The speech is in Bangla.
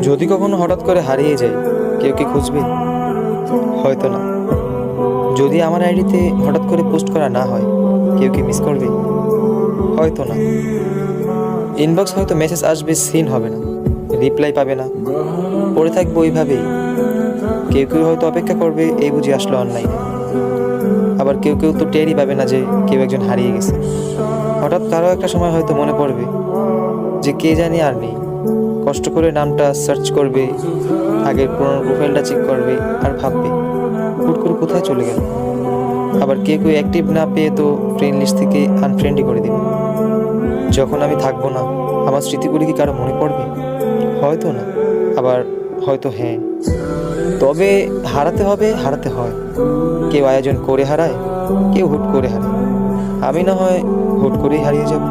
যদি কখনো হঠাৎ করে হারিয়ে যাই, কেউ কি খুঁজবে? হয়তো না। যদি আমার আইডিতে হঠাৎ করে পোস্ট করা না হয়, কেউ কি মিস করবে? হয়তো না। ইনবক্স হয়তো মেসেজ আসবে, সিন হবে না, রিপ্লাই পাবে না, পড়ে থাকবো ওইভাবেই। কেউ কেউ হয়তো অপেক্ষা করবে, এই বুঝি আসলো অনলাইনে। আবার কেউ কেউ তো টেরই পাবে না যে কেউ একজন হারিয়ে গেছে। হঠাৎ কারো একটা সময় হয়তো মনে পড়বে যে কে জানি আর নেই। কষ্ট করে নামটা সার্চ করবে, আগের পুরোনো প্রোফাইলটা চেক করবে, আর ভাববে হুট করে কোথায় চলে গেল। আবার কেউ কেউ অ্যাক্টিভ না পেয়ে তো ফ্রেন্ড লিস্ট থেকে আনফ্রেন্ডই করে দেবে। যখন আমি থাকবো না, আমার স্মৃতিগুলি কি কারো মনে পড়বে? হয়তো না, আবার হয়তো হ্যাঁ। তবে হারাতে হবে, হারাতে হয়। কেউ আয়োজন করে হারায়, কেউ হুট করে হারায়। আমি না হয় হুট করেই হারিয়ে যাব।